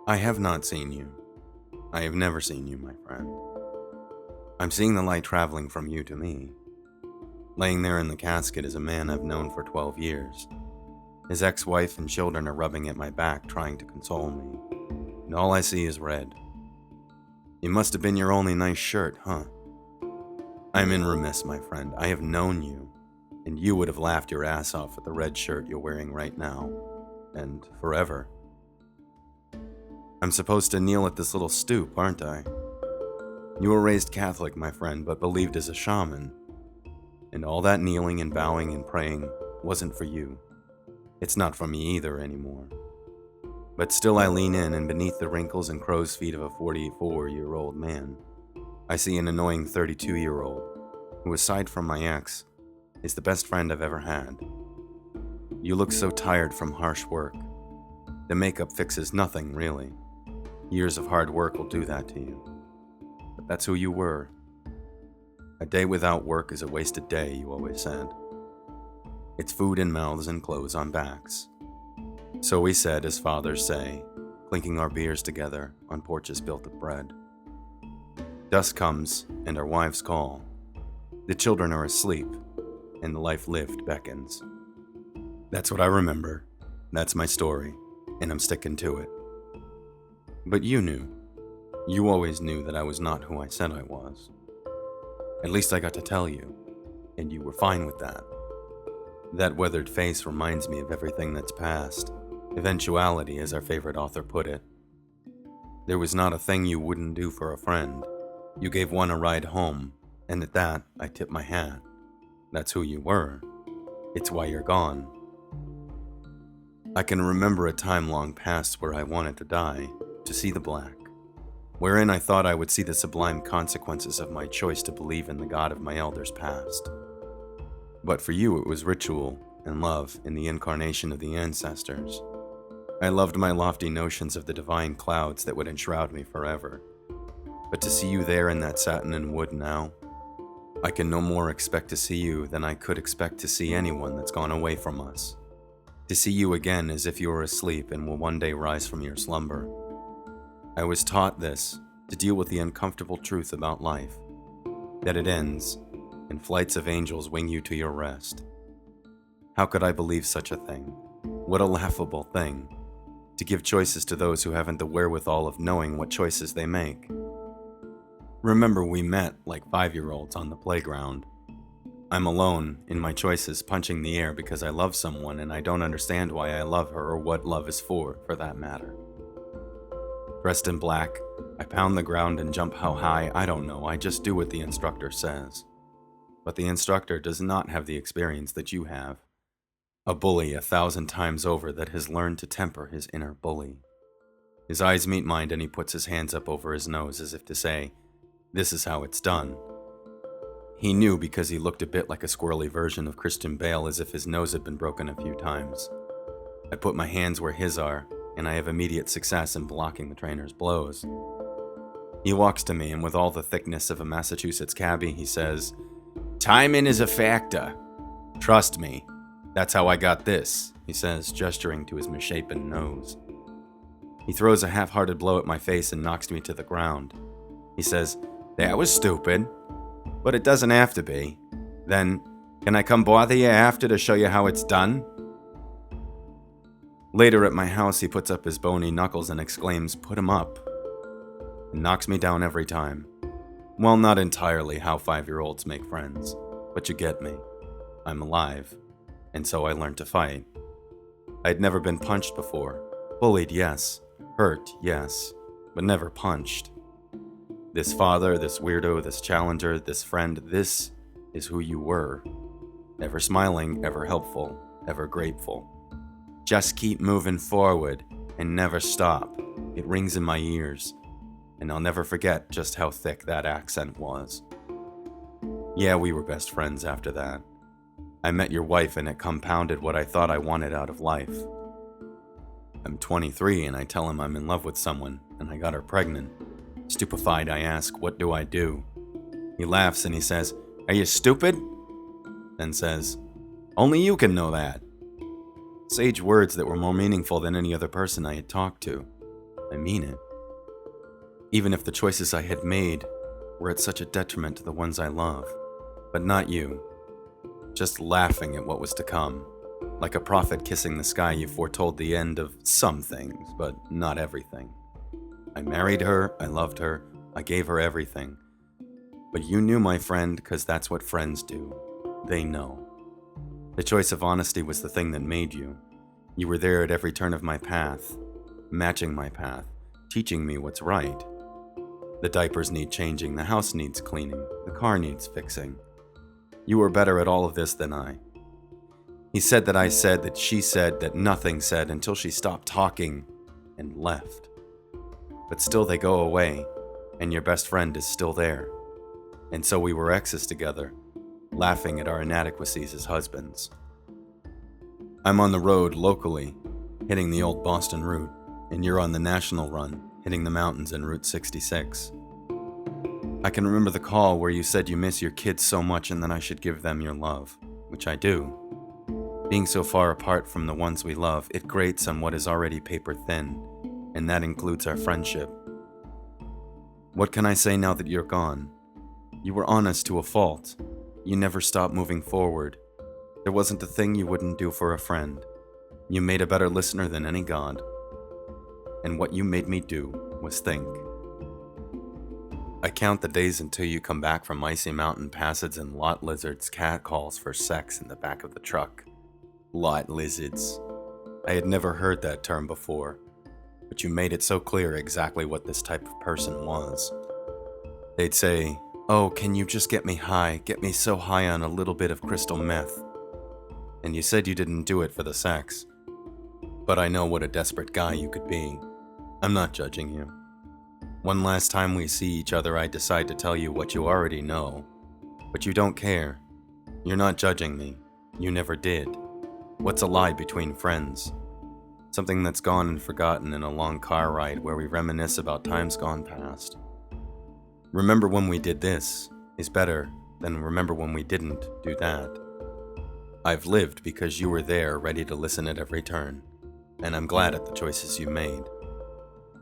I have not seen you. I have never seen you, my friend. I'm seeing the light traveling from you to me. Laying there in the casket is a man I've known for 12 years. His ex-wife and children are rubbing at my back trying to console me, and all I see is red. It must have been your only nice shirt, huh? I'm in remiss, my friend. I have known you, and you would have laughed your ass off at the red shirt you're wearing right now, and forever. I'm supposed to kneel at this little stoop, aren't I? You were raised Catholic, my friend, but believed as a shaman. And all that kneeling and bowing and praying wasn't for you. It's not for me either anymore. But still I lean in, and beneath the wrinkles and crow's feet of a 44-year-old man, I see an annoying 32-year-old who, aside from my ex, is the best friend I've ever had. You look so tired from harsh work. The makeup fixes nothing, really. Years of hard work will do that to you. But that's who you were. A day without work is a wasted day, you always said. It's food in mouths and clothes on backs. So we said, as fathers say, clinking our beers together on porches built of bread. Dusk comes, and our wives call. The children are asleep, and the life lived beckons. That's what I remember. That's my story, and I'm sticking to it. But you knew. You always knew that I was not who I said I was. At least I got to tell you, and you were fine with that. That weathered face reminds me of everything that's past. Eventuality, as our favorite author put it. There was not a thing you wouldn't do for a friend. You gave one a ride home, and at that, I tip my hat. That's who you were. It's why you're gone. I can remember a time long past where I wanted to die, to see the black, wherein I thought I would see the sublime consequences of my choice to believe in the God of my elders past. But for you it was ritual and love in the incarnation of the ancestors. I loved my lofty notions of the divine clouds that would enshroud me forever. But to see you there in that satin and wood now, I can no more expect to see you than I could expect to see anyone that's gone away from us. To see you again as if you were asleep and will one day rise from your slumber. I was taught this to deal with the uncomfortable truth about life, that it ends, and flights of angels wing you to your rest. How could I believe such a thing? What a laughable thing, to give choices to those who haven't the wherewithal of knowing what choices they make. Remember, we met like 5-year-olds on the playground. I'm alone in my choices, punching the air because I love someone and I don't understand why I love her or what love is for that matter. Dressed in black, I pound the ground and jump how high, I don't know, I just do what the instructor says. But the instructor does not have the experience that you have. A bully 1,000 times over that has learned to temper his inner bully. His eyes meet mine and he puts his hands up over his nose as if to say, "This is how it's done." He knew because he looked a bit like a squirrely version of Christian Bale, as if his nose had been broken a few times. I put my hands where his are, and I have immediate success in blocking the trainer's blows. He walks to me, and with all the thickness of a Massachusetts cabbie, he says, "Timing is a factor. Trust me. That's how I got this," he says, gesturing to his misshapen nose. He throws a half-hearted blow at my face and knocks me to the ground. He says, "That was stupid, but it doesn't have to be. Then, can I come bother you after to show you how it's done?" Later at my house, he puts up his bony knuckles and exclaims, "Put 'em up," and knocks me down every time. Well, not entirely how 5-year-olds make friends, but you get me. I'm alive, and so I learned to fight. I'd never been punched before. Bullied, yes. Hurt, yes. But never punched. This father, this weirdo, this challenger, this friend, this is who you were. Ever smiling, ever helpful, ever grateful. Just keep moving forward and never stop. It rings in my ears, and I'll never forget just how thick that accent was. Yeah, we were best friends after that. I met your wife and it compounded what I thought I wanted out of life. I'm 23 and I tell him I'm in love with someone, and I got her pregnant. Stupefied, I ask, "What do I do?" He laughs and he says, "Are you stupid?" Then says, "Only you can know that." Sage words that were more meaningful than any other person I had talked to. I mean it. Even if the choices I had made were at such a detriment to the ones I love. But not you. Just laughing at what was to come. Like a prophet kissing the sky, you foretold the end of some things, but not everything. I married her, I loved her, I gave her everything. But you knew, my friend, because that's what friends do. They know. The choice of honesty was the thing that made you. You were there at every turn of my path, matching my path, teaching me what's right. The diapers need changing, the house needs cleaning, the car needs fixing. You were better at all of this than I. He said that I said that she said that nothing said until she stopped talking and left. But still they go away, and your best friend is still there. And so we were exes together, laughing at our inadequacies as husbands. I'm on the road locally, hitting the old Boston route, and you're on the national run, hitting the mountains in Route 66. I can remember the call where you said you miss your kids so much and that I should give them your love, which I do. Being so far apart from the ones we love, it grates on what is already paper thin, and that includes our friendship. What can I say now that you're gone? You were honest to a fault. You never stopped moving forward. There wasn't a thing you wouldn't do for a friend. You made a better listener than any god. And what you made me do was think. I count the days until you come back from icy mountain passes and lot lizards' cat calls for sex in the back of the truck. Lot lizards. I had never heard that term before, but you made it so clear exactly what this type of person was. They'd say, "Oh, can you just get me high, get me so high on a little bit of crystal meth?" And you said you didn't do it for the sex. But I know what a desperate guy you could be. I'm not judging you. One last time we see each other, I decide to tell you what you already know. But you don't care. You're not judging me. You never did. What's a lie between friends? Something that's gone and forgotten in a long car ride where we reminisce about times gone past. Remember when we did this is better than remember when we didn't do that. I've lived because you were there, ready to listen at every turn, and I'm glad at the choices you made.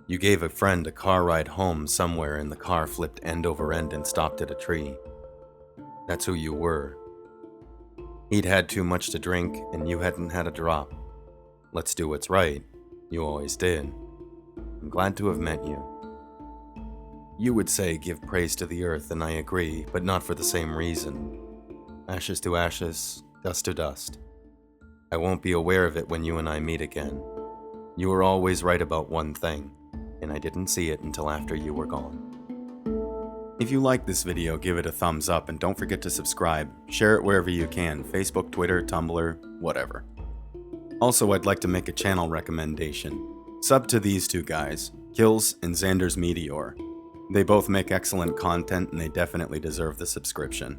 You gave a friend a car ride home somewhere and the car flipped end over end and stopped at a tree. That's who you were. He'd had too much to drink and you hadn't had a drop. Let's do what's right. You always did. I'm glad to have met you. You would say give praise to the earth, and I agree, but not for the same reason. Ashes to ashes, dust to dust. I won't be aware of it when you and I meet again. You were always right about one thing, and I didn't see it until after you were gone. If you like this video, give it a thumbs up and don't forget to subscribe. Share it wherever you can, Facebook, Twitter, Tumblr, whatever. Also, I'd like to make a channel recommendation. Sub to these two guys, Kills and Xander's Meteor. They both make excellent content and they definitely deserve the subscription.